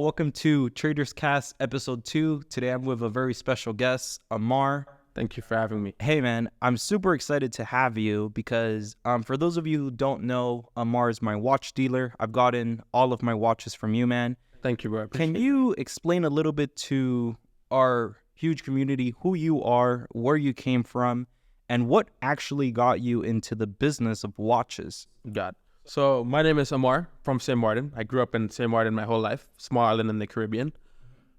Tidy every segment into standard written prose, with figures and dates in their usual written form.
Welcome to Traders Cast episode 2. Today I'm with a very special guest, Amar. Thank you for having me. Hey man, I'm super excited to have you because for those of you who don't know, Amar is my watch dealer. I've gotten all of my watches from you, man. Thank you, bro. Can you explain a little bit to our huge community who you are, where you came from, and what actually got you into the business of watches? God. So my name is Amar from St. Martin. I grew up in St. Martin my whole life, small island in the Caribbean.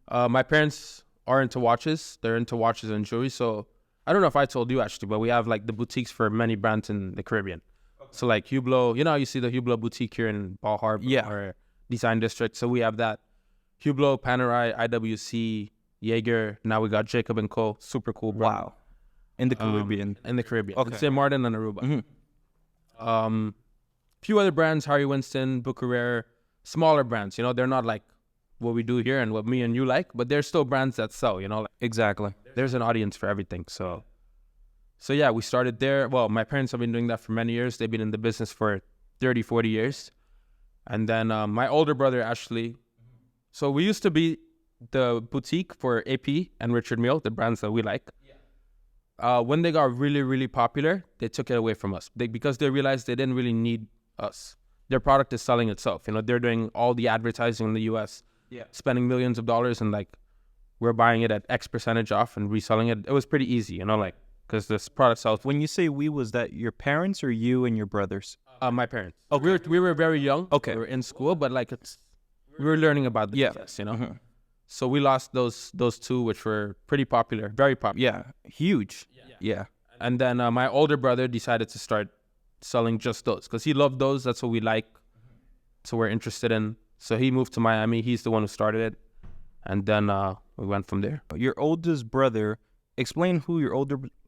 My parents are into watches. They're into watches and jewelry. So I don't know if I told you actually, but we have like the boutiques for many brands in the Caribbean. So like Hublot, you know, you see the Hublot boutique here in Bal Harbour or Design District. So we have that. Hublot, Panerai, IWC, Jaeger. Now we got Jacob & Co. Super cool brand. Wow. In the Caribbean. In the Caribbean. Okay. In St. Martin and Aruba. Few other brands, Harry Winston, Bucherer, smaller brands. You know, they're not like what we do here and what me and you like, but they're still brands that sell, you know. Like, Exactly. there's an audience for everything. So yeah, we started there. Well, my parents have been doing that for many years. They've been in the business for 30, 40 years. And then my older brother, Ashley. So we used to be the boutique for AP and Richard Mille, the brands that we like. When they got really, really popular, they took it away from us because they realized they didn't really need us. Their product is selling itself. You know, they're doing all the advertising in the US, spending millions of dollars, and like we're buying it at X percentage off and reselling it. It was pretty easy, you know, like because this product sells. When you say we, was that your parents or you and your brothers? My parents. Okay. We were very young. Okay. We were in school, but like we were learning about the business, you know. So we lost those two, which were pretty popular, very popular. Yeah, huge. Yeah. And then my older brother decided to start selling just those because he loved those. That's what we like. So we're interested in. So he moved to Miami. He's the one who started it. And then we went from there. Your oldest brother, explain who your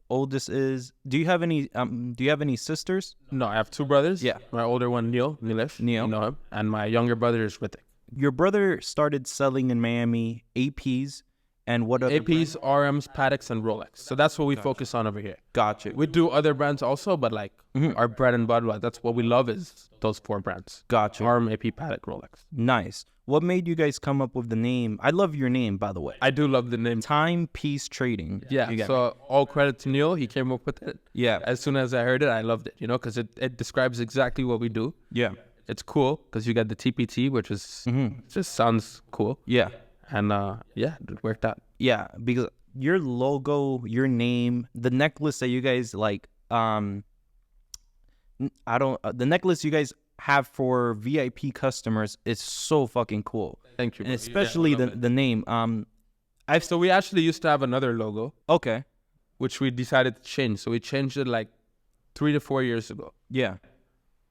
oldest is. Do you have any sisters? No, I have two brothers. Yeah. My older one, Nilesh. Neil. You know him. And my younger brother is Ritik. Your brother started selling in Miami APs and what other APs, RMs, Pateks, and Rolex. So that's what we focus on over here. Gotcha. We do other brands also, but like our bread and butter, that's what we love is those four brands. Gotcha. RM, AP, Patek, Rolex. Nice. What made you guys come up with the name? I love your name, by the way. I do love the name. Timepiece Trading. Yeah, You got me. so all credit to Neil. He came up with it. Yeah. As soon as I heard it, I loved it, you know, because it describes exactly what we do. Yeah. It's cool because you got the TPT, which is just sounds cool. Yeah. And yeah, it worked out. Yeah, because your logo, your name, the necklace that you guys like, the necklace you guys have for VIP customers is so fucking cool. Thank you. And bro. especially Yeah, I love the name. So we actually used to have another logo, Okay. which we decided to change. So we changed it like 3 to 4 years ago, Yeah.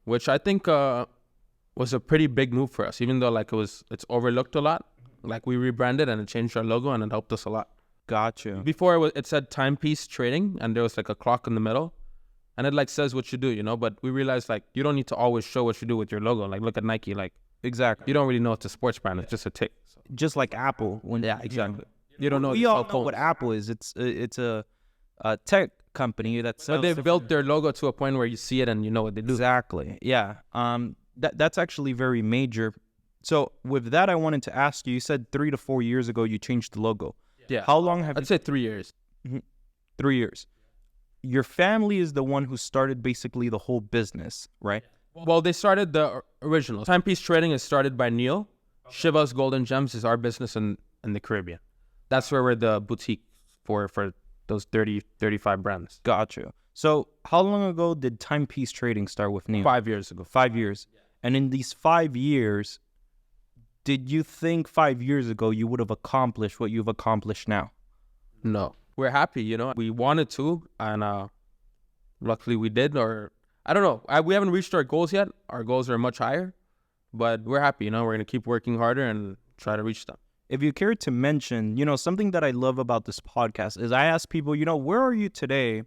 which I think was a pretty big move for us, even though like it's overlooked a lot. Like we rebranded and it changed our logo and it helped us a lot. Gotcha. Before it said Timepiece Trading and there was like a clock in the middle and it like says what you do, you know, but we realized like you don't need to always show what you do with your logo. Like look at Nike, like Exactly. you don't really know it's a sports brand. It's just a tick. Just like Apple. Exactly. You don't know. We the all cell know what phones. Apple is. It's a tech company that sells. But they've different- built their logo to a point where you see it and you know what they do. Exactly. Yeah. That's actually very major. So with that, I wanted to ask you. You said 3 to 4 years ago you changed the logo. Yeah. How long have I'd say 3 years. 3 years? Your family is the one who started basically the whole business, right? Well, they started the original. Timepiece Trading is started by Neil. Shiva's Golden Gems is our business in the Caribbean. That's where we're the boutique for those 30, 35 brands. Gotcha. So how long ago did Timepiece Trading start with Neil? 5 years ago. 5 years. And in these 5 years, did you think 5 years ago you would have accomplished what you've accomplished now? No. We're happy, you know. We wanted to, and luckily we did. Or I don't know. We haven't reached our goals yet. Our goals are much higher, but we're happy, you know. We're going to keep working harder and try to reach them. If you care to mention, something that I love about this podcast is I ask people, where are you today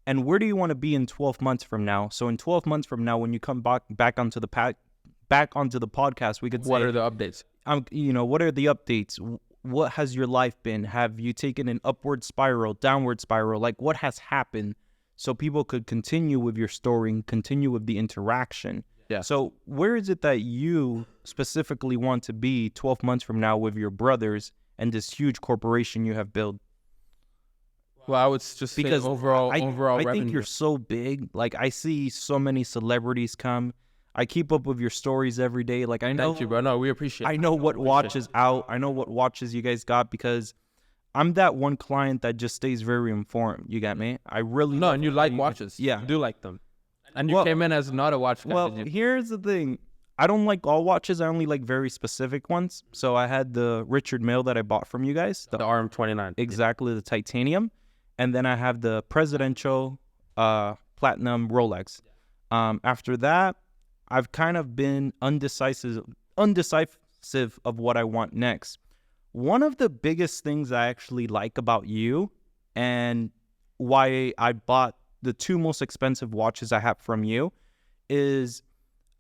and where do you want to be in 12 months from now? So in 12 months from now, when you come back onto the podcast, we could say, What are the updates? what are the updates? What has your life been? Have you taken an upward spiral, downward spiral? Like what has happened so people could continue with your story and continue with the interaction? Yeah. So where is it that you specifically want to be 12 months from now with your brothers and this huge corporation you have built? Well, I would just Because say overall I revenue. think you're so big. Like, I see so many celebrities come. I keep up with your stories every day. Like, I know Thank you, bro. No, we appreciate it. I know what watch is out. I know what watches you guys got because I'm that one client that just stays very informed. You got me? I really No, love and you how like you- watches. Yeah. You do like them. And you Well- came in as not a watch guy. Well, did you? here's the thing. I don't like all watches. I only like very specific ones. So I had the Richard Mille that I bought from you guys. The RM29. Exactly, the titanium. And then I have the presidential platinum Rolex. After that, I've kind of been undecisive of what I want next. One of the biggest things I actually like about you and why I bought the two most expensive watches I have from you is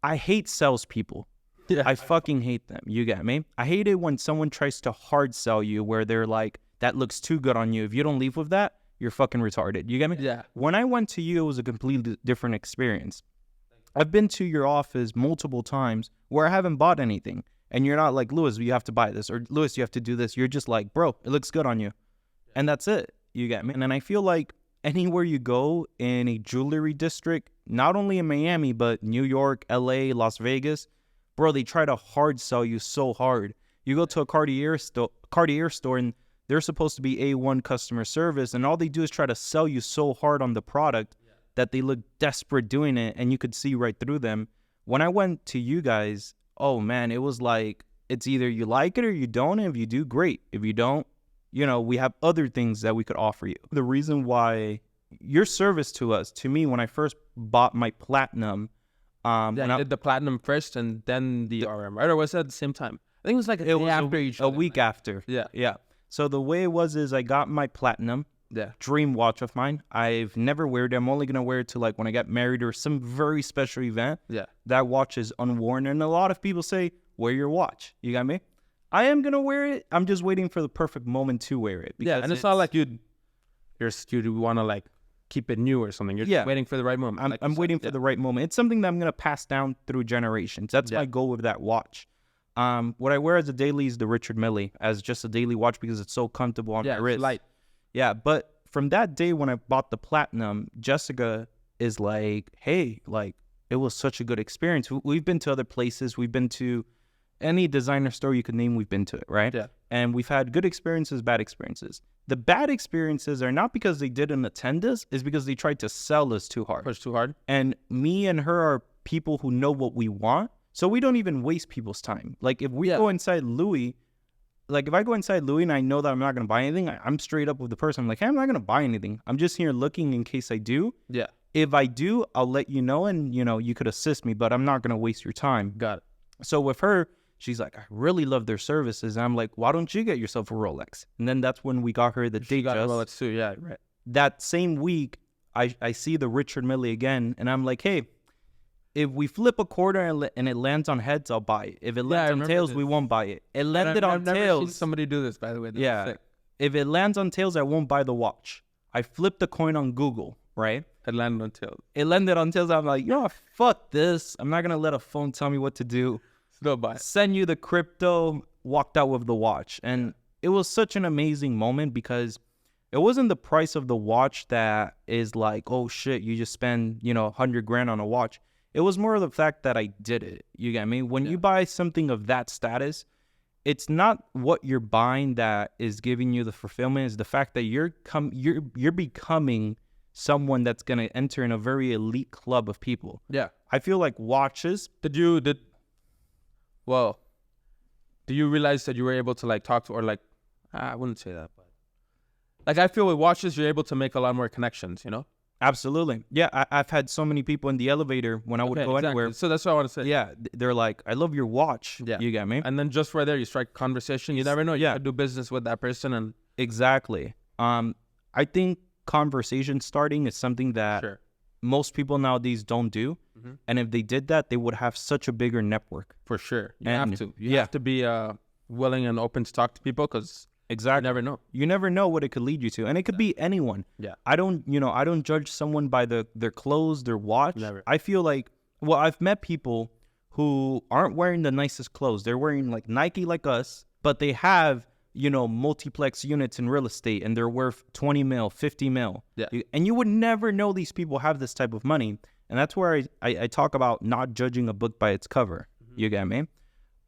I hate salespeople. Yeah. I fucking hate them. You get me? I hate it when someone tries to hard sell you where they're like, that looks too good on you. If you don't leave with that, you're fucking retarded. You get me? Yeah. When I went to you, it was a completely different experience. I've been to your office multiple times where I haven't bought anything. And you're not like, Louis, you have to buy this. Or Louis, you have to do this. You're just like, bro, it looks good on you. And that's it. You get me? And then I feel like anywhere you go in a jewelry district, not only in Miami, but New York, LA, Las Vegas, bro, they try to hard sell you so hard. You go to a Cartier store and they're supposed to be A1 customer service, and all they do is try to sell you so hard on the product that they look desperate doing it, and you could see right through them. When I went to you guys, oh man, it was like, it's either you like it or you don't, and if you do, great. If you don't, you know, we have other things that we could offer you. The reason why your service to us, to me, when I first bought my platinum, Yeah, when you I- did the platinum first and then the RM, right? Or was that at the same time? I think it was like a it day was after each a other. week after. Yeah. Yeah. So the way it was is I got my platinum, Yeah. dream watch of mine. I've never wear it. I'm only gonna wear it to like when I get married or some very special event. Yeah. That watch is unworn, and a lot of people say, "Wear your watch." You got me? I am gonna wear it. I'm just waiting for the perfect moment to wear it. Yeah. And it's not like you'd want to like keep it new or something. You're Yeah. just waiting for the right moment. like you I'm said. waiting for Yeah. the right moment. It's something that I'm gonna pass down through generations. That's Yeah. my goal with that watch. What I wear as a daily is the Richard Mille as just a daily watch because it's so comfortable on Yeah, my it's wrist. light. Yeah, but from that day when I bought the platinum, Jessica is like, hey, like, it was such a good experience. We've been to other places. We've been to any designer store you could name. We've been to it, right? Yeah. And we've had good experiences, bad experiences. The bad experiences are not because they didn't attend us, is because they tried to sell us too hard. Push too hard. And me and her are people who know what we want. So we don't even waste people's time. Like if we Yeah. go inside Louis, like if I go inside Louis and I know that I'm not going to buy anything, I'm straight up with the person. I'm like, hey, I'm not going to buy anything. I'm just here looking in case I do. Yeah. If I do, I'll let you know and, you know, you could assist me, but I'm not going to waste your time. Got it. So with her, she's like, I really love their services. And I'm like, why don't you get yourself a Rolex? And then that's when we got her the She got Datejust. well, it's too. Yeah. Right. That same week, I see the Richard Mille again, and I'm like, hey, if we flip a quarter and it lands on heads, I'll buy it. If it I lands on remember tails, this. we won't buy it. It And landed I've on never seen tails. somebody do this, by the way. That's Yeah. sick. If it lands on tails, I won't buy the watch. I flipped the coin on Google, right? It landed on tails. It landed on tails. I'm like, you know what? Fuck this. I'm not going to let a phone tell me what to do. Still buy it. Send you the crypto, walked out with the watch. And it was such an amazing moment because it wasn't the price of the watch that is like, oh shit, you just spend, you know, 100 grand on a watch. It was more of the fact that I did it. You get me? When you buy something of that status, it's not what you're buying that is giving you the fulfillment. It's the fact that you're becoming someone that's going to enter in a very elite club of people. Yeah. I feel like watches. Do you realize that you were able to like talk to, or like, I wouldn't say that, but like I feel with watches, you're able to make a lot more connections, you know? Absolutely. Yeah, I've had so many people in the elevator when I would Okay, go exactly. anywhere. So that's what I want to say. Yeah, they're like, I love your watch. Yeah. You get me? And then just right there, you strike conversation. You never know. You Yeah. could do business with that person, and Exactly. I think conversation starting is something that sure, most people nowadays don't do. Mhm. And if they did that, they would have such a bigger network. for sure, you And- have to. You yeah. have to be willing and open to talk to people because you Exactly. never know. You never know what it could lead you to. And it could be anyone. Yeah. I don't judge someone by their clothes, their watch. Never. I feel like Well, I've met people who aren't wearing the nicest clothes. They're wearing like Nike like us, but they have, multiplex units in real estate and they're worth 20 mil, 50 mil. Yeah. And you would never know these people have this type of money. And that's where I talk about not judging a book by its cover. You get me?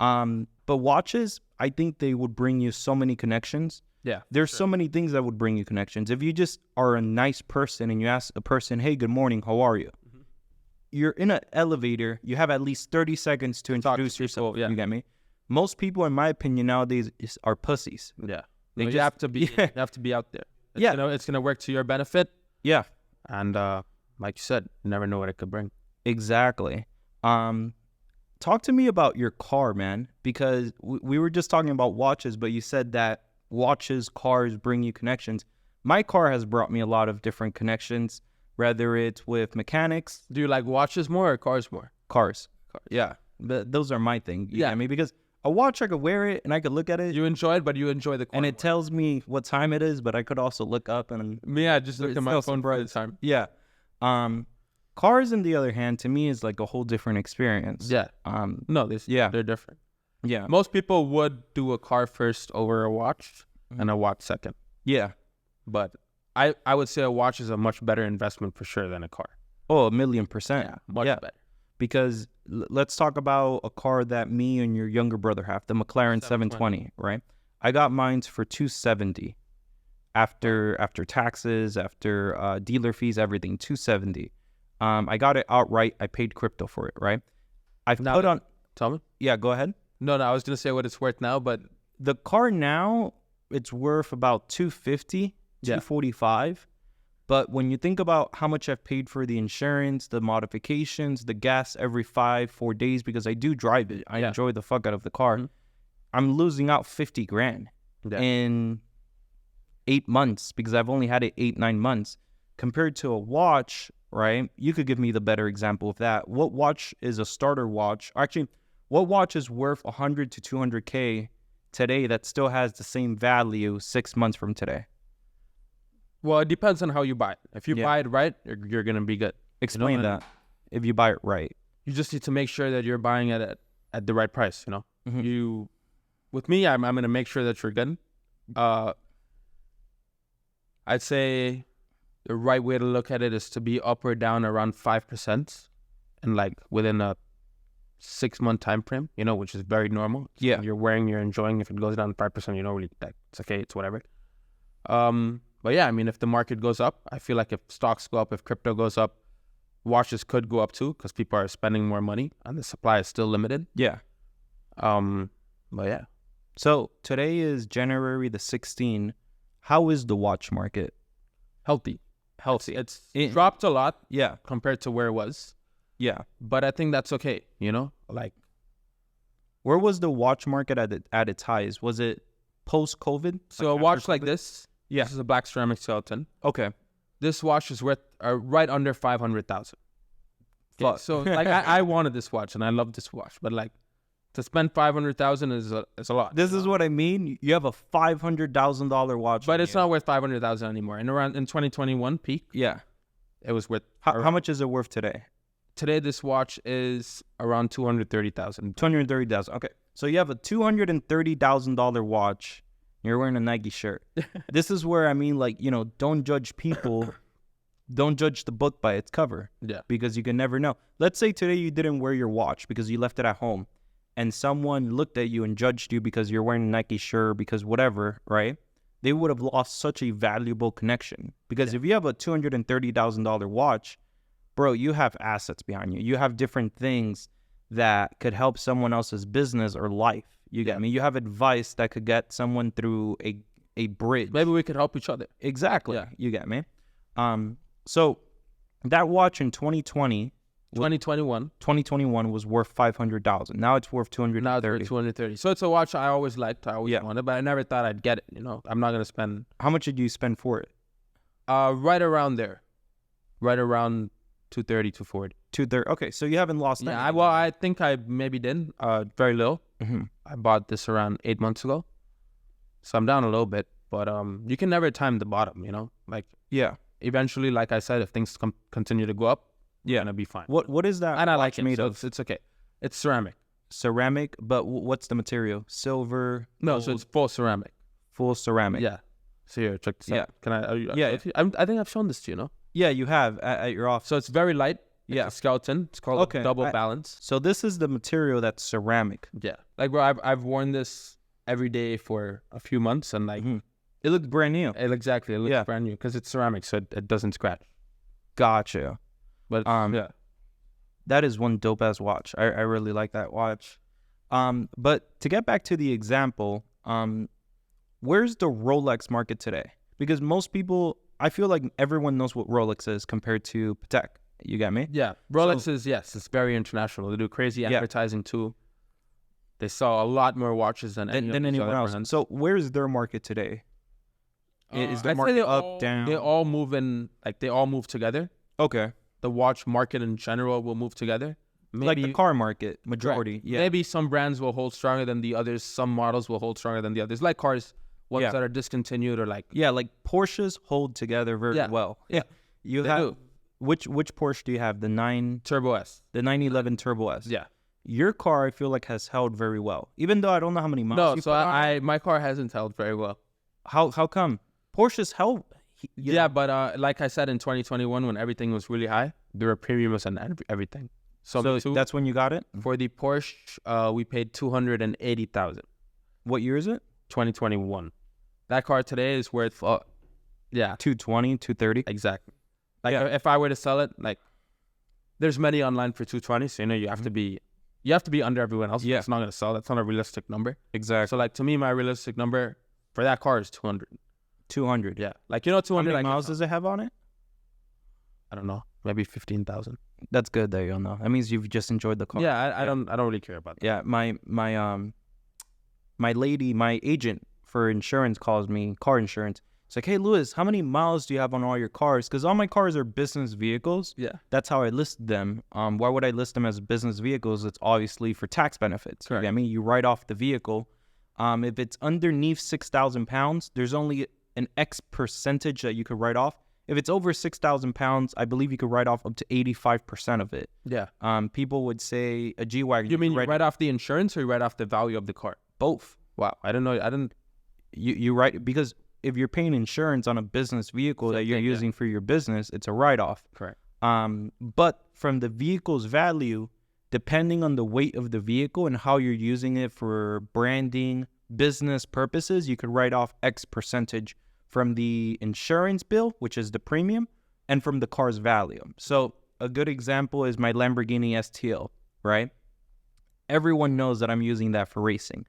But watches, I think they would bring you so many connections. Yeah. There's so many things that would bring you connections. If you just are a nice person and you ask a person, hey, good morning, how are you? You're in an elevator, you have at least 30 seconds to introduce yourself. Yeah. You get me? Most people, in my opinion, nowadays are pussies. Yeah. They You just- have to be Yeah. you have to be out there. Yeah. It's gonna work to your benefit. Yeah, And like you said, you never know what it could bring. exactly. Talk to me about your car, man, because we were just talking about watches, but you said that watches, cars bring you connections. My car has brought me a lot of different connections, whether it's with mechanics, Do you like watches more or cars more? cars. Yeah, those are my thing. You Yeah. get me? Because a watch, I could wear it and I could look at it, You enjoy it, but you enjoy the car and it more. tells me what time it is, but I could also look up and Me, I just looked It's at my no phone for the surprise. time. yeah. Cars, on the other hand, to me is like a whole different experience. Yeah. No, Yeah. they're different. Yeah. Most people would do a car first over a watch and a watch second. Yeah. But I would say a watch is a much better investment for sure than a car. Oh, 1,000,000%. Much Yeah. better. Because let's talk about a car that me and your younger brother have, the McLaren 720, right? I got mine for $270 after taxes, after dealer fees, everything, $270. I got it outright. I paid crypto for it, right? I've Now- put on. Tell me. Yeah, go ahead. No, I was gonna say what it's worth now, but The car now, it's worth about 250, Yeah. 245. But when you think about how much I've paid for the insurance, the modifications, the gas every 4 days, because I do drive it, I Yeah. enjoy the fuck out of the car. Mhm. I'm losing out 50 grand Yeah. in 8 months because I've only had it 8-9 months. Compared to a watch, right? You could give me the better example of that. What watch is a starter watch? Actually, what watch is worth 100 to 200K today that still has the same value 6 months from today? well, it depends on how you buy it. If you Yeah. buy it right, you're gonna be good. Explain and- that if you buy it right. You just need to make sure that you're buying it at the right price. Mhm. With me, I'm gonna make sure that you're good. I'd say the right way to look at it is to be up or down around 5%, and like within a 6-month time frame. Which is very normal. Yeah. You're wearing, you're enjoying. If it goes down 5%, really, it's okay. It's whatever. But yeah, I mean, if the market goes up, I feel like if stocks go up, if crypto goes up, watches could go up too because people are spending more money and the supply is still limited. Yeah. But yeah, So today is January the 16th. How is the watch market? healthy. Healthy. It's It- dropped a lot Yeah. compared to where it was, Yeah. but I think that's okay. Like Where was the watch market at its highs? Was it post-COVID? so a after watch like COVID? this. Yeah. This is a black ceramic skeleton. Okay. This watch is worth right under 500,000. Fuck. So like I wanted this watch and I love this watch, but like to spend 500,000 is a lot. This is what I mean. You have a $500,000 watch. But on it's you. not worth 500,000 anymore. And around in 2021 peak, Yeah. it was worth. How much is it worth today? Today, this watch is around 230,000. 230,000. Okay. So you have a $230,000 watch. You're wearing a Nike shirt. This is where I mean, like, don't judge people. Don't judge the book by its cover. Yeah. Because you can never know. Let's say today you didn't wear your watch because you left it at home, and someone looked at you and judged you because you're wearing a Nike shirt, because whatever, right? They would have lost such a valuable connection. Because if you have a $230,000 watch, bro, you have assets behind you. You have different things that could help someone else's business or life. You get me? You have advice that could get someone through a bridge. Maybe we could help each other. Exactly. Yeah. You get me? So that watch in 2020, 2021 was worth 500,000. Now it's worth 230. Now it's worth 230. So it's a watch I always liked. I always Yeah. wanted, but I never thought I'd get it. I'm not gonna spend How much did you spend for it? right around there, right around 230, 240. 230. Okay, so you haven't lost Yeah. anything. I think I maybe did. Very little. Mhm. I bought this around 8 months ago, so I'm down a little bit. But you can never time the bottom. Like Yeah. eventually, like I said, if things continue to go up, we're Yeah. gonna be fine. What is that And I watch like it. made So of? it's okay. It's ceramic. Ceramic, but what's the material? Silver. No, so gold, it's full ceramic. full ceramic. Yeah. So here, check this Yeah. out. Can I? Yeah. I think I've shown this to you. No. Yeah, you have at your office. So it's very light. It's Yeah. a skeleton. It's called Okay, a double I- balance. So this is the material that's ceramic. Yeah. Like, bro, I've worn this every day for a few months, and like, Mhm. It looked brand new. exactly, it looks Yeah. brand new because it's ceramic, so it doesn't scratch. Gotcha. But yeah. That is one dope ass watch. I really like that watch. But to get back to the example, where's the Rolex market today? Because most people, I feel like everyone knows what Rolex is compared to Patek. You got me? Yeah, Rolex is, yes, it's very international. They do crazy Yeah. advertising too. They sell a lot more watches than Anyone else. brands. So where's their market today? Is the I'd say market they up, all, down? They all move in, like they all move together. Okay. The watch market in general will move together. Like the car market, majority. Correct. Yeah. Maybe some brands will hold stronger than the others. Some models will hold stronger than the others. Like cars, ones Yeah. that are discontinued or like Yeah, like Porsches hold together very Yeah. well. Yeah. You They have do. which Porsche do you have? The Turbo S. 911 Turbo S. Yeah. Your car, I feel like, has held very well, even though I don't know how many miles. No, you so put on it. my car hasn't held very well. How come Porsches held? Yeah, but like I said in 2021 when everything was really high, there were premiums and everything. So that's when you got it. for the Porsche, we paid 280,000. What year is it? 2021. That car today is worth yeah, 220, 230. exactly. Like Yeah. if I were to sell it, like there's many online for 220, so you have to be under everyone else. Yeah. It's not gonna sell. That's not a realistic number. Exactly. So like to me, my realistic number for that car is 200. 200. Yeah, like how 200 many miles does it have on it? I don't know, maybe 15,000. That's good. There you know. That means you've just enjoyed the car. Yeah, I don't really care about that. Yeah. My lady, my agent for insurance calls me, car insurance. It's like, hey, Louis, how many miles do you have on all your cars? Because all my cars are business vehicles. Yeah. That's how I list them. Why would I list them as business vehicles? It's obviously for tax benefits. Correct. I mean, you write off the vehicle. If it's underneath 6,000 pounds, there's only an X percentage that you could write off. If it's over 6,000 pounds, I believe you could write off up to 85% of it. Yeah. People would say a G-Wagon. You mean you could write off the insurance or you write off the value of the car? both. Wow, I didn't know. I didn't. You write, because if you're paying insurance on a business vehicle that you're using for your business, it's a write-off. Correct. But from the vehicle's value, depending on the weight of the vehicle and how you're using it for branding, business purposes, you could write off X percentage from the insurance bill, which is the premium, and from the car's value. So a good example is my Lamborghini STL, right? Everyone knows that I'm using that for racing,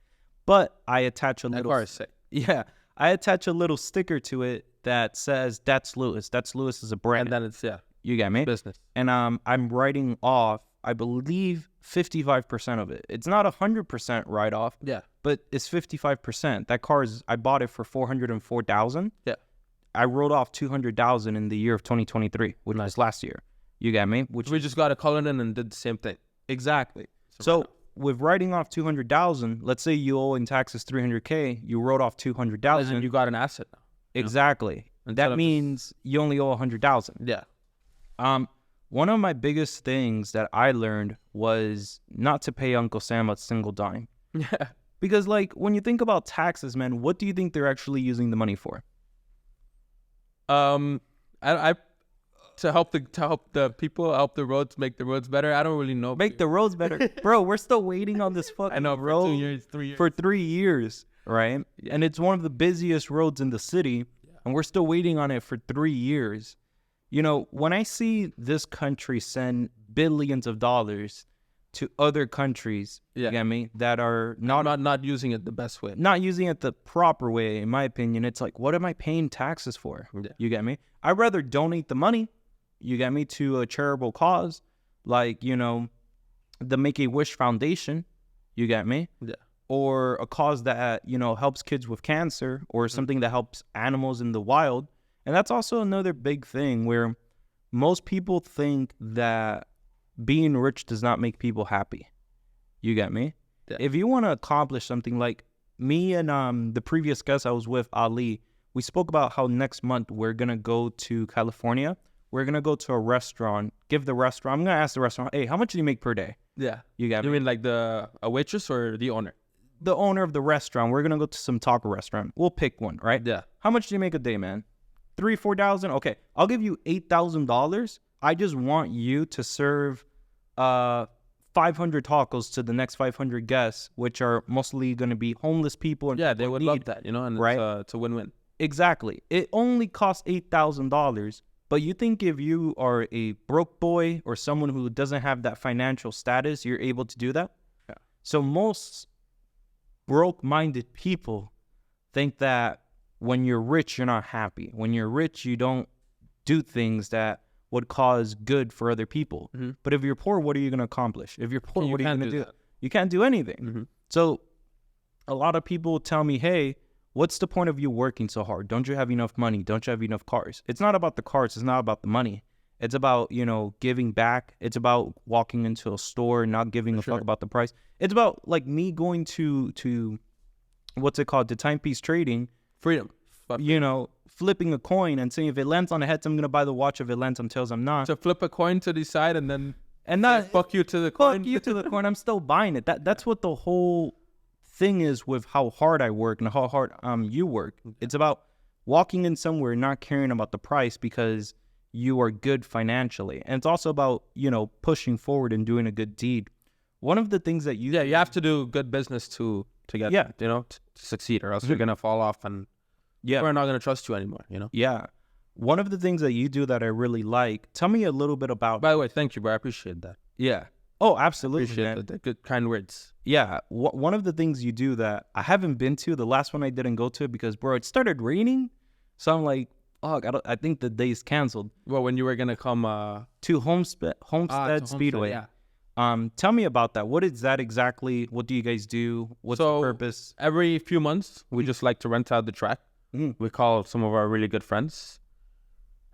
but I attach a That little... car is sick. Yeah, I attach a little sticker to it that says, that's Louis. That's Louis is a brand. And then it's You get me? business. And I'm writing off, I believe, 55% of it. It's not 100% write-off, Yeah. but it's 55%. That car is, I bought it for $404,000. Yeah. I wrote off $200,000 in the year of 2023, which was last year. You get me? Which We just got a Cullinan and did the same thing. exactly. So with writing off $200,000, let's say you owe in taxes $300K, you wrote off And $200,000. you got an asset now. Exactly. Instead That of means you only owe $100,000. Yeah. One of my biggest things that I learned was not to pay Uncle Sam a single dime. Yeah. Because, like, when you think about taxes, man, what do you think they're actually using the money for? I to help the people, help the roads, make the roads better. I don't really know. Make the roads better. Bro, we're still waiting on this fucking I know for road 2 years, 3 years. for 3 years, right? And it's one of the busiest roads in the city, and we're still waiting on it for 3 years. You know, when I see this country send billions of dollars to other countries, you get me, that are not using it the best way. not using it the proper way, in my opinion, it's like, what am I paying taxes for? Yeah. You get me? I'd rather donate the money, you get me, to a charitable cause, like, you know, the Make-A-Wish Foundation, you get me? Yeah. Or a cause that, you know, helps kids with cancer, or something that helps animals in the wild. And that's also another big thing where most people think that being rich does not make people happy. You get me? Yeah. If you want to accomplish something, like me and the previous guest I was with, Ali, we spoke about how next month we're going to go to California. We're going to go to a restaurant, give the restaurant. I'm gonna ask the restaurant, hey, how much do you make per day? Yeah. You got You me. mean like a waitress or the owner? The owner of the restaurant. We're gonna go to some taco restaurant. We'll pick one, right? Yeah. How much do you make a day, man? 3,000-4,000. Okay, I'll give you $8,000. I just want you to serve 500 tacos to the next 500 guests, which are mostly going to be homeless people. And Yeah, they people would in love need. that, you know, and right? it's a win-win. Exactly. It only costs $8,000. But you think if you are a broke boy or someone who doesn't have that financial status, you're able to do that? Yeah. So most broke-minded people think that when you're rich, you're not happy. When you're rich, you don't do things that would cause good for other people. Mm-hmm. But if you're poor, what are you going to accomplish? If you're poor, what are you can't going to do? that. You can't do anything. Mm-hmm. So a lot of people tell me, hey, what's the point of you working so hard? Don't you have enough money? Don't you have enough cars? It's not about the cars. It's not about the money. It's about, giving back. It's about walking into a store and not giving a fuck about the price. It's about like me going to what's it called? To Timepiece Trading. Freedom. Flipping a coin and saying if it lands on the heads, I'm going to buy the watch. If it lands on tails, I'm not. So flip a coin to the side and then not fuck you to the coin. Fuck you to the coin. I'm still buying it. That's what the whole thing is with how hard I work and how hard you work. It's about walking in somewhere not caring about the price because you are good financially. And it's also about, pushing forward and doing a good deed. One of the things that you have to do good business to get to succeed, or else you're gonna fall off and we're not gonna trust you anymore. Yeah. One of the things that you do that I really like. Tell me a little bit about. By the way, thank you, bro. I appreciate that. Yeah. Oh, absolutely. Appreciate the good, kind words. Yeah. One of the things you do that I haven't been to, the last one I didn't go to because, bro, it started raining. So I'm like, fuck, I think the day's canceled. Well, when you were going to come... to Homestead Speedway. Yeah. Tell me about that. What is that exactly? What do you guys do? What's the purpose? Every few months, we just like to rent out the track. We call some of our really good friends,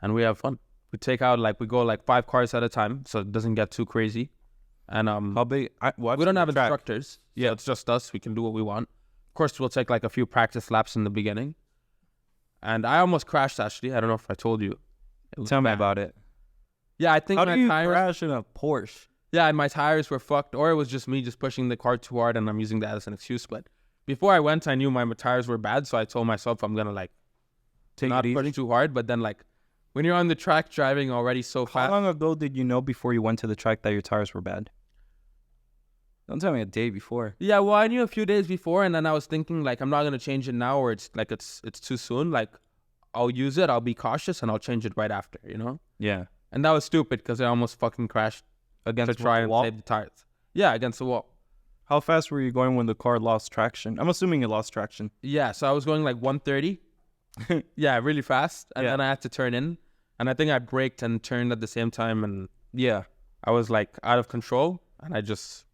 and we have fun. We take out, we go 5 cars at a time, so it doesn't get too crazy. And how big? we don't have instructors. Yeah, so it's just us. We can do what we want. Of course, we'll take a few practice laps in the beginning. And I almost crashed, actually. I don't know if I told you. Tell me about it. Yeah, I think how my do you tires... crash in a Porsche? Yeah, and my tires were fucked, or it was just me just pushing the car too hard, and I'm using that as an excuse. But before I went, I knew my tires were bad, so I told myself I'm gonna take not it push easy. too hard. But then when you're on the track driving already so fast. How long ago did you know before you went to the track that your tires were bad? Don't tell me a day before. Yeah, well, I knew a few days before, and then I was thinking I'm not gonna change it now, or it's it's too soon. I'll use it, I'll be cautious, and I'll change it right after. Yeah. And that was stupid because I almost fucking crashed against to try and wall? save the tires. Yeah, against the wall. How fast were you going when the car lost traction? I'm assuming it lost traction. Yeah, so I was going 130. Yeah, really fast, and then I had to turn in, and I think I braked and turned at the same time, and yeah, I was out of control, and I just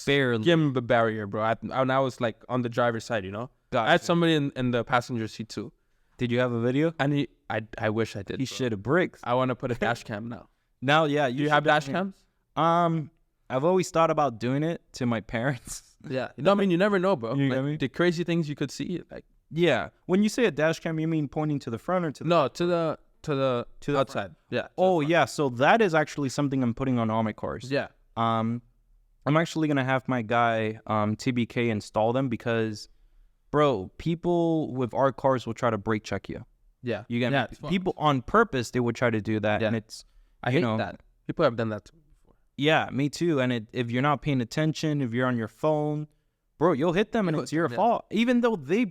barely skimmed the barrier, bro. And I was on the driver's side, Gotcha. I had somebody in the passenger seat too. Did you have a video? And I wish I did. He should have bricked. I want to put a dash cam now. Now, yeah, Do you have dash cams? I've always thought about doing it to my parents. Yeah, you never know, bro. You get me? The crazy things you could see, Yeah, when you say a dash cam, you mean pointing to the front or to the no, to the outside. Yeah. Oh yeah, so that is actually something I'm putting on all my cars. Yeah. I'm actually gonna have my guy TBK install them because, bro, people with our cars will try to brake check you. Yeah. You get me? People on purpose they would try to do that, and it's I hate that. People have done that to me before. Yeah, me too. And if you're not paying attention, if you're on your phone, bro, you'll hit them and it's your fault. Even though they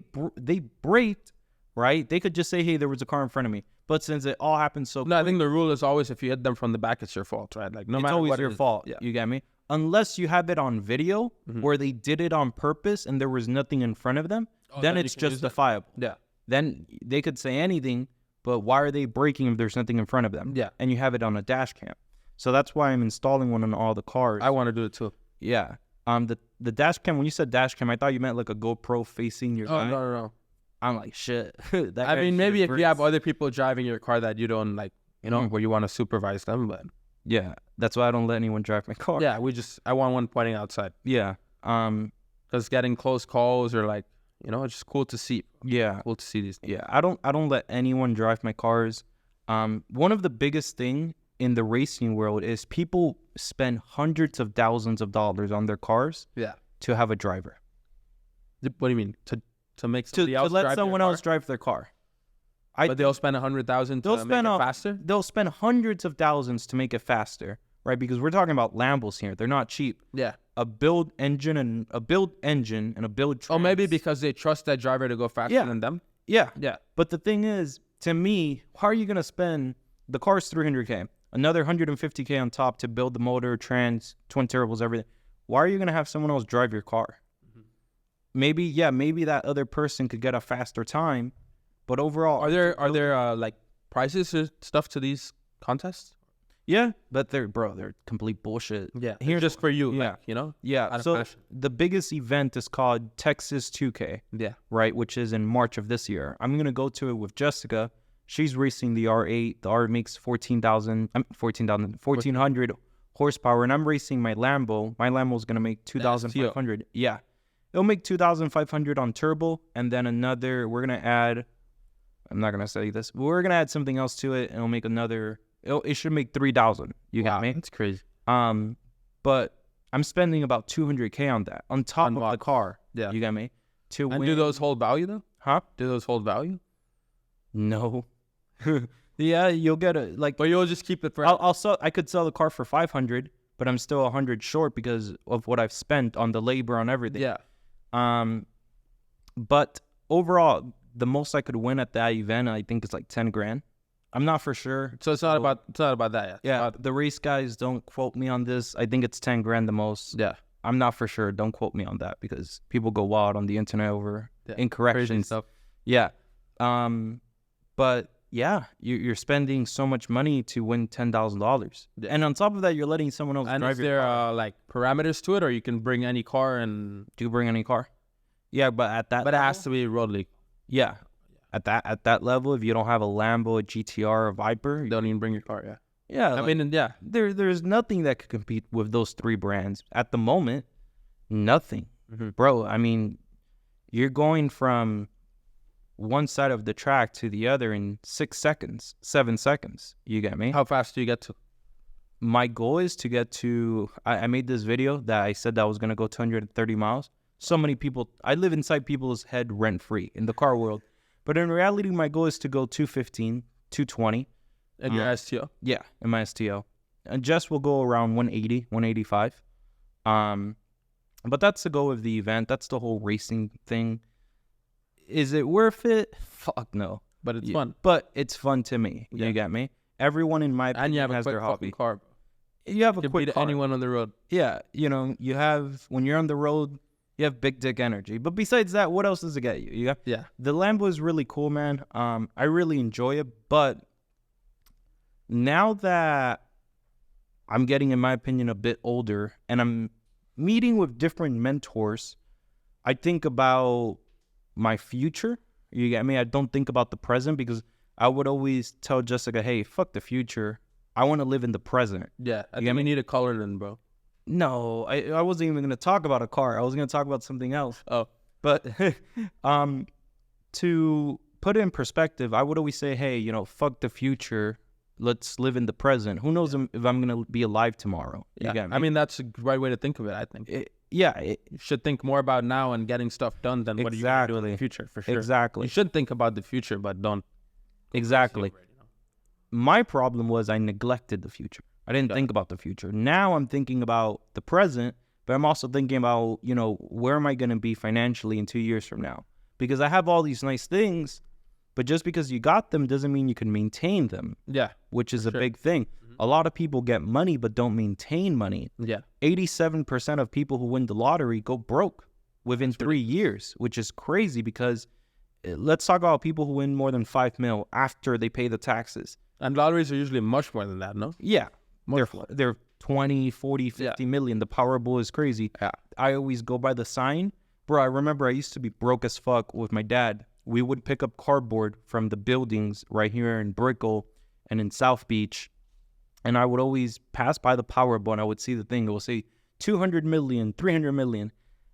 braked, right? They could just say, hey, there was a car in front of me. But since it all happened so quick, I think the rule is always if you hit them from the back, it's your fault, right? No it's matter always what your fault. Yeah. You get me? Unless you have it on video where they did it on purpose and there was nothing in front of them, then it's justifiable. Yeah. Then they could say anything, but why are they braking if there's nothing in front of them? Yeah. And you have it on a dash cam. So that's why I'm installing one on all the cars. I want to do it too. Yeah. The dash cam, when you said dash cam, I thought you meant a GoPro facing your guy. No. I'm like, shit. I mean, maybe if you have other people driving your car that you don't where you want to supervise them, but yeah, that's why I don't let anyone drive my car. Yeah, I want one pointing outside. Yeah. Because getting close calls or it's just cool to see. Yeah. Cool to see these things. Yeah. I don't let anyone drive my cars. One of the biggest thing in the racing world is people spend hundreds of thousands of dollars on their cars to have a driver. What do you mean? To make To somebody else let drive someone their else drive their car. But they'll spend $100,000 to make it faster? They'll spend hundreds of thousands to make it faster, right? Because we're talking about Lambos here. They're not cheap. Yeah. A build engine and a build Oh, maybe because they trust that driver to go faster than them? Yeah. Yeah. But the thing is, to me, how are you going to spend, the car's $300K, another $150K on top to build the motor, trans, twin turbos, everything. Why are you going to have someone else drive your car? Maybe that other person could get a faster time, but overall, Are there like prizes or stuff to these contests? yeah, but they're complete bullshit. Yeah, Here's just for you, yeah. like, you know? Yeah, Out of so passion. the biggest event is called Texas 2K, Yeah. right, which is in March of this year. I'm going to go to it with Jessica. She's racing the R8. The R makes 1,400 horsepower, and I'm racing my Lambo. My Lambo's going to make 2,500. Yeah. It'll make 2,500 on turbo, and then another, we're going to add, I'm not going to say this, but we're going to add something else to it, and it'll make another, it should make 3,000. You got me? That's crazy. But I'm spending about 200K on that, on top of the car. Yeah. You got me? To And win. do those hold value, though? Huh? Do those hold value? No. Yeah, you'll get it. Like, But you'll just keep it for... I could sell the car for 500, but I'm still 100 short because of what I've spent on the labor, on everything. Yeah. But overall, the most I could win at that event, I think, is like 10 grand. I'm not for sure. So it's not about that yet. Yeah, the race guys don't quote me on this. I think it's 10 grand the most. Yeah. I'm not for sure. Don't quote me on that because people go wild on the internet over incorrections. Crazy stuff. Yeah. But yeah, you're spending so much money to win $10,000. And on top of that, you're letting someone else And drive is your there car. like parameters to it, or you can bring any car and... Do you bring any car? Yeah, but at that But it level, has to be road league. yeah. At that level, if you don't have a Lambo, a GTR, a Viper, You don't even bring your car, yeah. yeah, I like, mean, yeah. there's nothing that could compete with those three brands at the moment. Nothing, bro. I mean, you're going from one side of the track to the other in 6 seconds, 7 seconds. You get me? How fast do you get to? My goal is to get to, I made this video that I said that I was going to go 230 miles. So many people, I live inside people's head rent free in the car world. But in reality, my goal is to go 215, 220. And your STO? Yeah, in my STO. And Jess will go around 180, 185. But that's the goal of the event. That's the whole racing thing. Is it worth it? Fuck no. But it's fun. But it's fun to me. Yeah. You get me? Everyone in my opinion And you have a has quick their fucking hobby. car, bro. You have a You can quick beat car. anyone on the road. Yeah, you know, you have, when you're on the road, you have big dick energy. But besides that, what else does it get you? Yeah. The Lambo is really cool, man. I really enjoy it. But now that I'm getting, in my opinion, a bit older and I'm meeting with different mentors, I think about my future. You get me? I don't think about the present because I would always tell Jessica, hey, fuck the future. I want to live in the present. Yeah. I You think get we me? need a color then, bro. No, I wasn't even going to talk about a car. I was going to talk about something else. Oh. But to put it in perspective, I would always say, hey, you know, fuck the future. Let's live in the present. Who knows if I'm going to be alive tomorrow? You Yeah. get me? I mean, that's the right way to think of it, I think. You You should think more about now and getting stuff done than what are you going to do in the future, for sure. Exactly. You should think about the future, but don't. Exactly. My problem was I neglected the future. I didn't think about the future. Now I'm thinking about the present, but I'm also thinking about, you know, where am I going to be financially in 2 years from now? Because I have all these nice things, but just because you got them doesn't mean you can maintain them, Yeah. which is a sure. big thing. A lot of people get money but don't maintain money. Yeah. 87% of people who win the lottery go broke within 3 years, which is crazy because let's talk about people who win more than 5 mil after they pay the taxes. And lotteries are usually much more than that, no? Yeah. Much They're 20, 40, 50 million. The Powerball is crazy. Yeah. I always go by the sign. Bro, I remember I used to be broke as fuck with my dad. We would pick up cardboard from the buildings right here in Brickell and in South Beach. And I would always pass by the Powerball and I would see the thing. It will say 200 million, 300 million.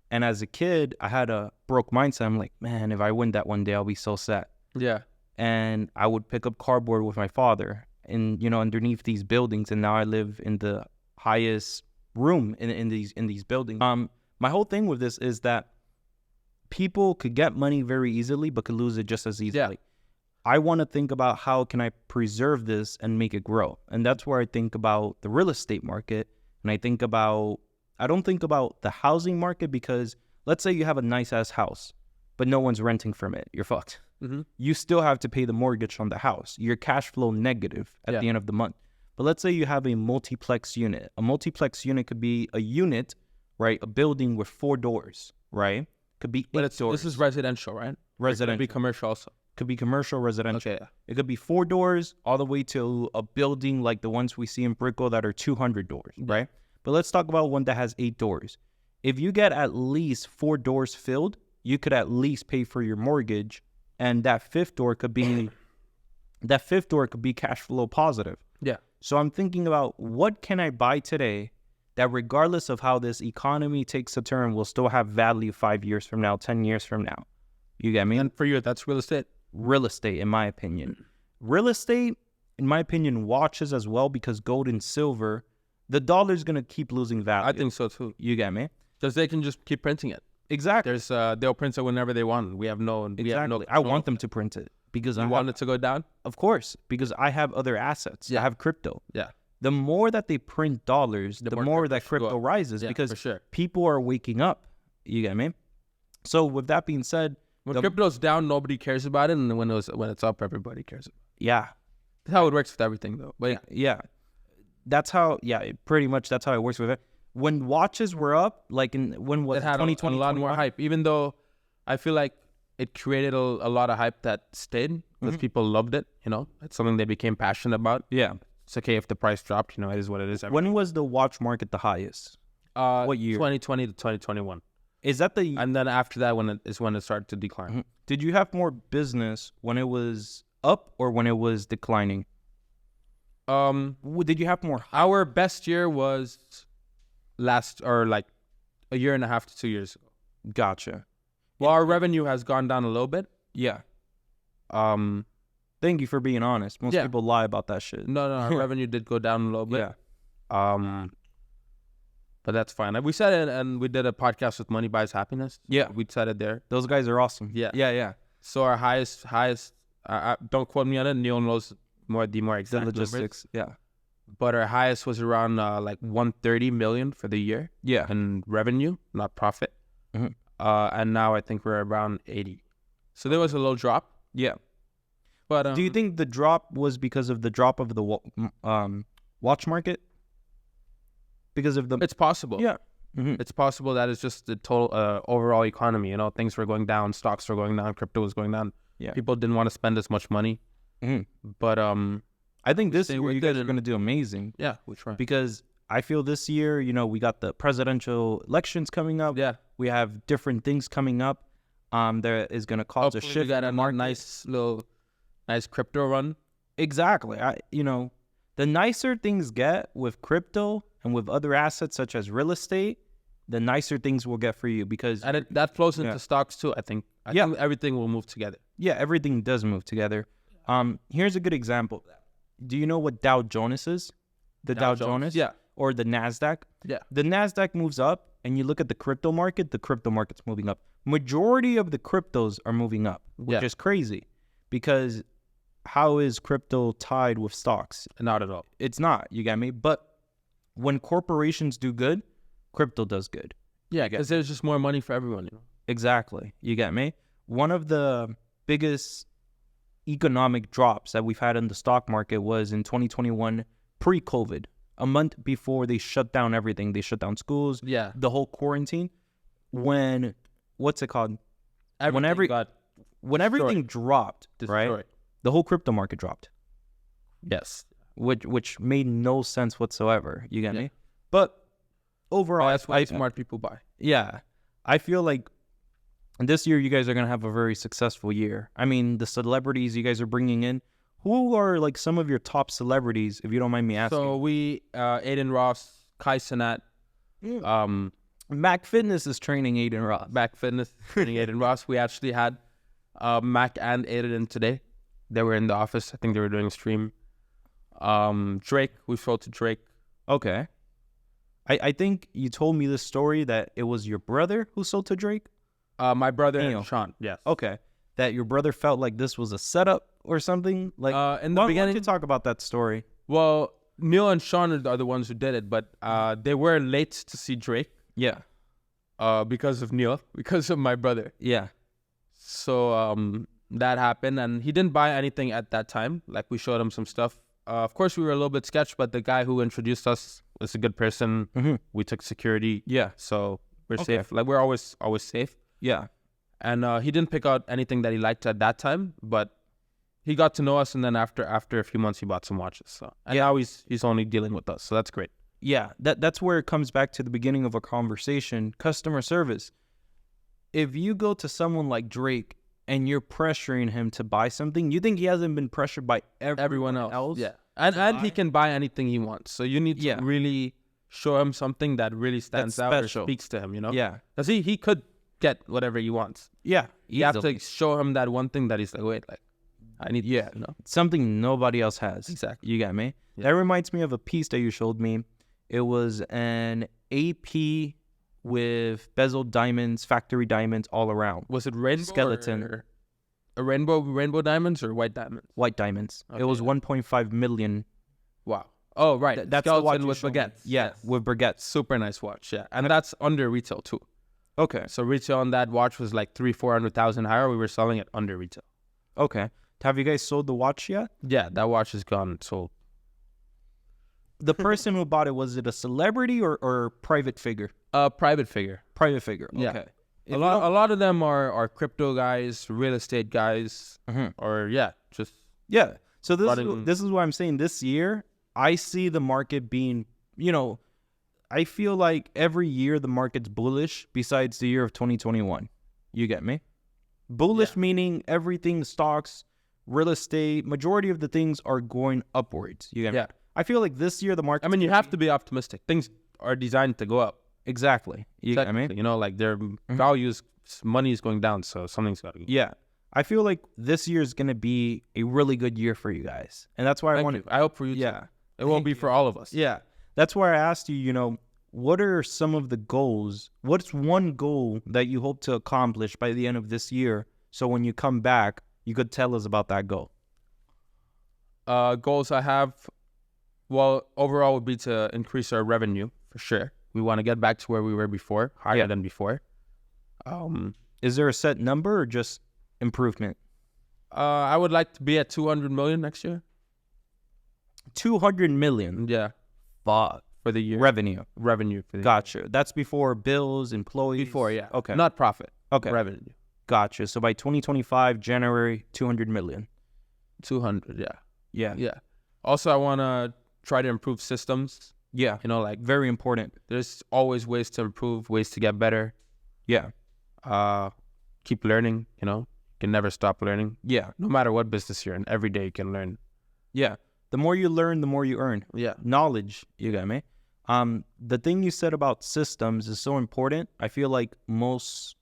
And as a kid, I had a broke mindset. I'm like, man, if I win that one day, I'll be so sad. Yeah. And I would pick up cardboard with my father. underneath these buildings, and now I live in the highest room in these buildings. My whole thing with this is that people could get money very easily, but could lose it just as easily. I want to think about how can I preserve this and make it grow. And that's where I think about the real estate market. And I don't think about the housing market, because let's say you have a nice ass house, but no one's renting from it. You're fucked. Mm-hmm. You still have to pay the mortgage on the house. You're cash flow negative at the end of the month. But let's say you have a multiplex unit. A multiplex unit could be a unit, right? A building with 4 doors, right? Could be 8 doors. This is residential, right? Residential. It could be commercial also. Could be commercial, residential. Okay. It could be 4 doors all the way to a building like the ones we see in Brickell that are 200 doors, right? But let's talk about one that has 8 doors. If you get at least 4 doors filled, you could at least pay for your mortgage, and that fifth door could be cash flow positive. Yeah. So I'm thinking about, what can I buy today that, regardless of how this economy takes a turn, will still have value 5 years from now, 10 years from now. You get me? And for you, that's real estate? Real estate, in my opinion. Real estate, in my opinion, watches as well, because gold and silver, the dollar's going to keep losing value. I think so too. You get me? Because they can just keep printing it. Exactly. They'll print it whenever they want. We have no I want them to print it, because I want it to go down. Of course, because I have other assets. Yeah. I have crypto. Yeah. The more that they print dollars, the more that crypto rises, because for sure. people are waking up. You get me? So with that being said, when crypto's down, nobody cares about it, and then when it's up, everybody cares about it. Yeah. That's how it works with everything, though. But yeah. Pretty much that's how it works with it. When watches were up, like when was it had 2020, a lot more hype, even though I feel like it created a lot of hype that stayed, because people loved it. It's something they became passionate about. Yeah. It's okay if the price dropped, it is what it is. When was the watch market the highest? What year? 2020 to 2021. Is that the... And then after that, when it started to decline. Did you have more business when it was up or when it was declining? Did you have more? Our best year was like a year and a half to 2 years ago. Gotcha. Well, our revenue has gone down a little bit. Yeah. Thank you for being honest. Most people lie about that shit. No, our revenue did go down a little bit. Yeah. But that's fine. We said it, and we did a podcast with Money Buys Happiness. Yeah. We said it there. Those guys are awesome. Yeah. So our highest, don't quote me on it. Neil knows the more exact logistics. Numbers. Yeah. But our highest was around like 130 million for the year. Yeah. In revenue, not profit. And now I think we're around 80. So there was a little drop. Yeah. But do you think the drop was because of the drop of the watch market? Because of the... It's possible. Yeah. It's possible that it's just the total overall economy. Things were going down, stocks were going down, crypto was going down. Yeah. People didn't want to spend as much money. But I think this year you guys are going to do amazing. Yeah, we try. Because I feel this year, we got the presidential elections coming up. Yeah. We have different things coming up. There is going to cause a shift. We got a nice crypto run. Exactly. The nicer things get with crypto and with other assets such as real estate, the nicer things will get for you, because... And that flows into stocks too, I think. I think everything will move together. Yeah, everything does move together. Here's a good example of that. Do you know what Dow Jones is? The Dow Jones? Yeah. Or the NASDAQ? Yeah. The NASDAQ moves up, and you look at the crypto market's moving up. Majority of the cryptos are moving up, which is crazy, because how is crypto tied with stocks? Not at all. It's not, you get me? But when corporations do good, crypto does good. Yeah, because there's just more money for everyone. Exactly. You get me? One of the biggest economic drops that we've had in the stock market was in 2021, pre-COVID, a month before they shut down everything. They shut down schools, the whole quarantine. When, what's it called? When everything dropped, right? The whole crypto market dropped. Yes. Which made no sense whatsoever. You get me? But overall, that's why smart people buy. Yeah. I feel like this year you guys are going to have a very successful year. I mean, the celebrities you guys are bringing in, who are like some of your top celebrities, if you don't mind me asking? So we, Aiden Ross, Kai Cenat, Mac Fitness is training Aiden Ross. Mac Fitness training Aiden Ross. We actually had Mac and Aiden in today. They were in the office. I think they were doing a stream. Drake, we sold to Drake. Okay. I think you told me this story that it was your brother who sold to Drake. My brother Damn. and Sean. Yes. Okay. That your brother felt like this was a setup or something. Like In the why beginning, don't you talk about that story? well, Neil and Sean are the ones who did it, but they were late to see Drake Yeah. because of Neil, because of my brother. Yeah. So that happened, and he didn't buy anything at that time. Like, we showed him some stuff. Of course, we were a little bit sketched, but the guy who introduced us was a good person. Mm-hmm. We took security, Yeah. so we're Okay. safe. Like, we're always safe. Yeah. And he didn't pick out anything that he liked at that time, but he got to know us, and then after a few months, he bought some watches. So, and now he's only dealing with us, so that's great. Yeah. That's where it comes back to the beginning of a conversation. Customer service. If you go to someone like Drake and you're pressuring him to buy something, you think he hasn't been pressured by everyone else? Yeah, and he can buy anything he wants. So you need to Yeah. really show him something that really stands That's out special. or speaks to him. You know? Yeah. Because he could get whatever he wants. Yeah. You have Easily. to show him that one thing that he's like, wait, like, I need. Yeah. this, you know. Something nobody else has. Exactly. You got me? Yeah. That reminds me of a piece that you showed me. It was an AP with bezeled diamonds, factory diamonds all around. Was it rainbow Skeleton. or a rainbow diamonds or white diamonds? White diamonds. It was Okay. 1.5 million. Wow. Oh, right. That's the Skeleton watch you with showed me. baguettes. Yeah, Yes. with baguettes. Super nice watch. Yeah, and that's under retail too. Okay. So retail on that watch was like 300,000-400,000 higher. We were selling it under retail. Okay. Have you guys sold the watch yet? Yeah, that watch is gone. Sold. The person who bought it, was it a celebrity or private figure? Private figure. Private figure. Yeah. Okay. A lot of them are crypto guys, real estate guys, Mhm. or just Yeah. So Running- this is what I'm saying. This year, I see the market being, I feel like every year the market's bullish besides the year of 2021. You get me? Bullish meaning everything, stocks, real estate, majority of the things are going upwards. You get me? Yeah. I feel like this year the market. I mean, you have to be optimistic. Things are designed to go up. Exactly. You get me? Technically, like their values, money is going down, so something's got to go. Yeah. I feel like this year is going to be a really good year for you guys. And that's why I Thank want you. I hope for you. Yeah. Too. It won't be for all of us. Yeah. That's why I asked you, what are some of the goals? What's one goal that you hope to accomplish by the end of this year? So when you come back, you could tell us about that goal. Goals I have, well, overall would be to increase our revenue for sure. We want to get back to where we were before, higher than before. Is there a set number or just improvement? I would like to be at 200 million next year. 200 million. Yeah, Fuck. for the year. Revenue. Revenue for the Gotcha. That's before bills, employees. Before, yeah. Okay. Not profit. Okay. Revenue. Gotcha. So by 2025, January, 200 million. 200. Yeah. Yeah. Yeah. Also, I want to try to improve systems. Yeah. Like Very important. there's always ways to improve, ways to get better. Yeah. Keep learning. You can never stop learning. Yeah. No matter what business you're in, every day you can learn. Yeah. The more you learn, the more you earn. Yeah. Knowledge, you got me? The thing you said about systems is so important. I feel like most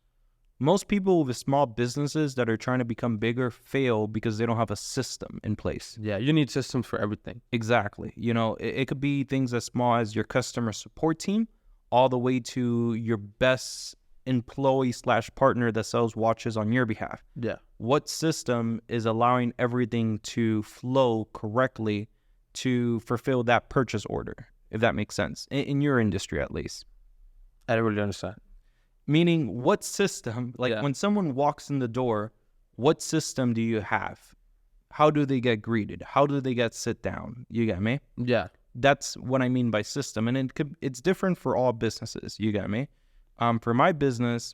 people with small businesses that are trying to become bigger fail because they don't have a system in place. Yeah. You need systems for everything. Exactly. It could be things as small as your customer support team all the way to your best employee/partner that sells watches on your behalf. Yeah. What system is allowing everything to flow correctly to fulfill that purchase order, if that makes sense, in your industry at least? I don't really understand. Meaning, what system, when someone walks in the door, what system do you have? How do they get greeted? How do they get sit down? You get me? Yeah. That's what I mean by system. And it's different for all businesses. You get me? For my business,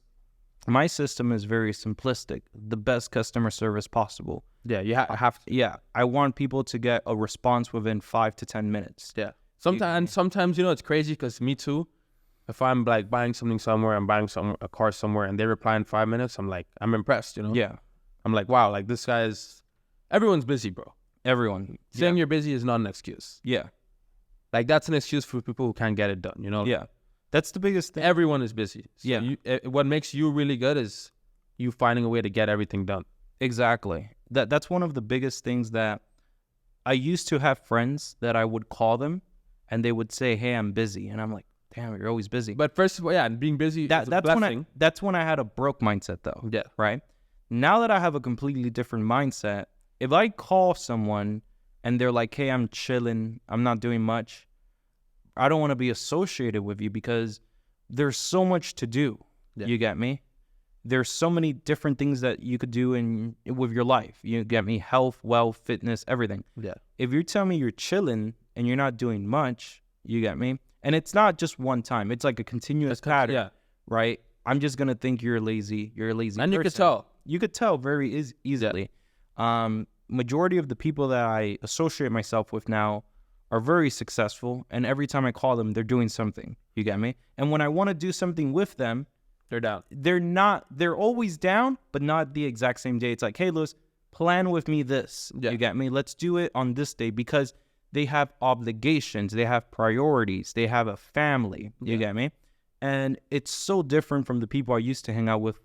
my system is very simplistic. The best customer service possible. Yeah. You have to. Yeah. I want people to get a response within 5 to 10 minutes. Yeah. Sometimes it's crazy because me too. If I'm like buying something somewhere, I'm buying a car somewhere, and they reply in 5 minutes, I'm impressed. Yeah. I'm like, wow, like this guy's. Everyone's busy, bro. Everyone. Saying you're busy is not an excuse. Yeah. Like that's an excuse for people who can't get it done. Yeah. That's the biggest thing. Everyone is busy. So Yeah. What makes you really good is you finding a way to get everything done. Exactly. That's one of the biggest things that I used to have friends that I would call them and they would say, "Hey, I'm busy." And I'm like, "Damn, you're always busy." But first of all, yeah, and being busy is a blessing. That's when I had a broke mindset though. Yeah. Right? Now that I have a completely different mindset, if I call someone and they're like, "Hey, I'm chilling, I'm not doing much," I don't want to be associated with you because there's so much to do. Yeah. You get me? There's so many different things that you could do with your life. You get me? Health, wealth, fitness, everything. Yeah. If you tell me you're chilling and you're not doing much, you get me? And it's not just one time. It's like a continuous pattern, Yeah. right? I'm just going to think you're lazy. You're a lazy And person. you could tell. You could tell very easily. Majority of the people that I associate myself with now are very successful. And every time I call them, they're doing something. You get me? And when I want to do something with them, They're down. they're always down, but not the exact same day. It's like, "Hey, Lewis, plan with me this." Yeah. You get me? Let's do it on this day because they have obligations. They have priorities. They have a family. You get me? And it's so different from the people I used to hang out with,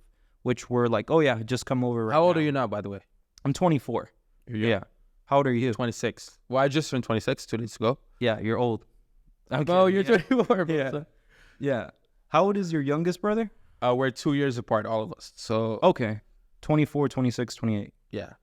which were like, "Oh, yeah, just come over right How old now." are you now, by the way? I'm 24. Yeah. How old are you? 26. Well, I just turned 26 2 days ago. Yeah, you're old. Okay, Oh, you're yeah. 24. Yeah. Yeah. How old is your youngest brother? We're 2 years apart, all of us. So, Okay. 24, 26, 28. yeah.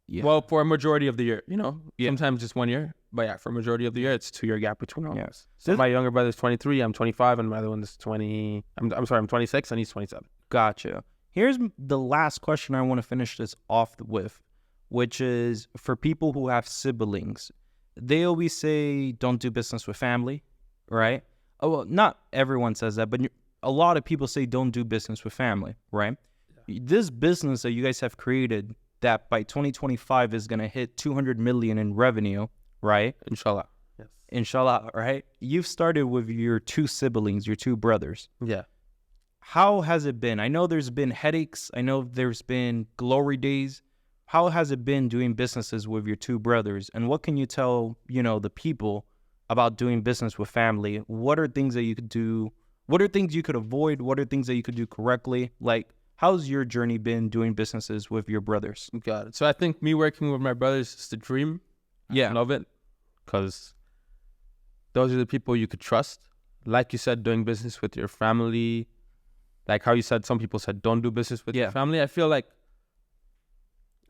Yeah. Well, for a majority of the year, you know, Yeah. sometimes just 1 year. But yeah, for a majority of the year, it's 2 year gap between all of us. So This- my younger brother's 23, I'm 25, and my other one is 20. I'm sorry, I'm 26, and he's 27. Gotcha. Here's the last question I want to finish this off with, which is for people who have siblings. They always say, "Don't do business with family," right? Oh, well, not everyone says that, but a lot of people say, "Don't do business with family," right? This business that you guys have created that by 2025 is going to hit 200 million in revenue, right? Inshallah. Yes. Inshallah, right? You've started with your two siblings, your two brothers. Yeah. How has it been? I know there's been headaches. I know there's been glory days. How has it been doing businesses with your two brothers? And what can you tell, the people about doing business with family? What are things that you could do? What are things you could avoid? What are things that you could do correctly? Like, how's your journey been doing businesses with your brothers? Got it. So I think me working with my brothers is the dream. Yeah. I love it because those are the people you could trust. Like you said, doing business with your family. Like how you said, some people said, don't do business with your family. I feel like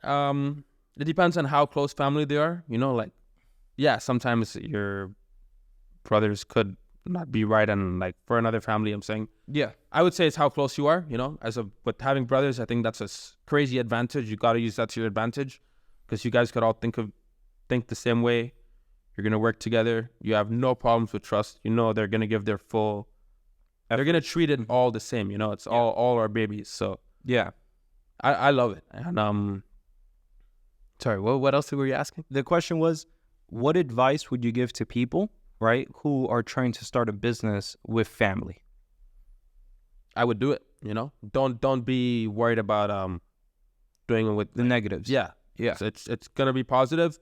it depends on how close family they are. Like, yeah, sometimes your brothers could not be right. And like for another family, I'm saying, Yeah. I would say it's how close you are, with having brothers, I think that's a crazy advantage. You got to use that to your advantage because you guys could all think the same way. You're going to work together. You have no problems with trust. They're going to give their full, they're going to treat it all the same. It's all our babies. So Yeah. I love it. And, sorry, what else were you asking? The question was, what advice would you give to people, right, who are trying to start a business with family? I would do it, Don't be worried about doing it with The negatives. Yeah. Yeah. So it's gonna be positive.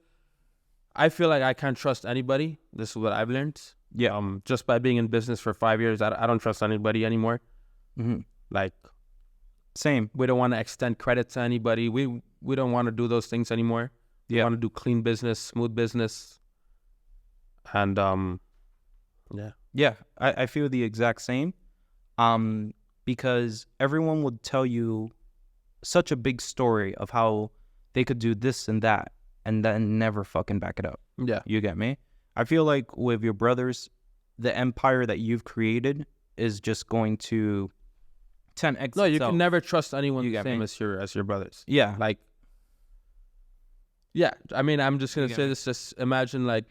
I feel like I can't trust anybody. This is what I've learned. Yeah. Just by being in business for 5 years, I don't trust anybody anymore. Mm-hmm. Like, Same. we don't want to extend credit to anybody. We don't want to do those things anymore. We Yeah. want to do clean business, smooth business. And yeah. Yeah, I feel the exact same. Because everyone would tell you such a big story of how they could do this and that and then never fucking back it up. Yeah. You get me? I feel like with your brothers, the empire that you've created is just going to 10x. No, you itself. can never trust anyone You the get same me? as your brothers. Yeah. Like, yeah, I mean, I'm just gonna You get say me? this. Just imagine like,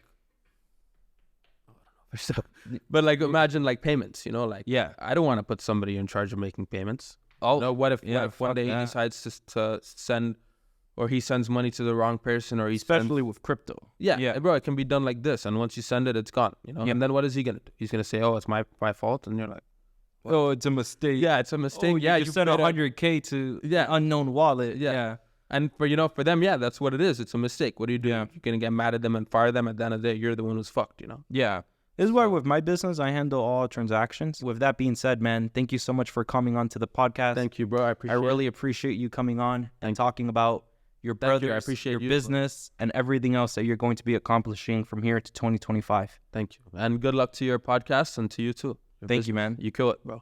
but like imagine like payments. Like, Yeah. I don't want to put somebody in charge of making payments. Oh, What if yeah, one fuck day he that. decides to send, or he sends money to the wrong person, or he especially with crypto. yeah, bro, it can be done like this, and once you send it, it's gone. Yeah. And then what is he gonna do? He's gonna say, "Oh, it's my fault," and you're like, Oh, it's a mistake. "Yeah, it's a mistake." Oh, yeah, you sent made a- 100K to Yeah. unknown wallet. Yeah. Yeah. And for them, yeah, that's what it is. It's a mistake. What do you do? Yeah. You're gonna get mad at them and fire them. At the end of the day, you're the one who's fucked. Yeah. This is why with my business, I handle all transactions. With that being said, man, thank you so much for coming on to the podcast. Thank you, bro. I appreciate I really appreciate you coming on and talking about, your Thank you. I brothers, appreciate your you. business, and everything else that you're going to be accomplishing from here to 2025. Thank you. And good luck to your podcast and to you too. Your Thank you, business. man. You kill it, bro.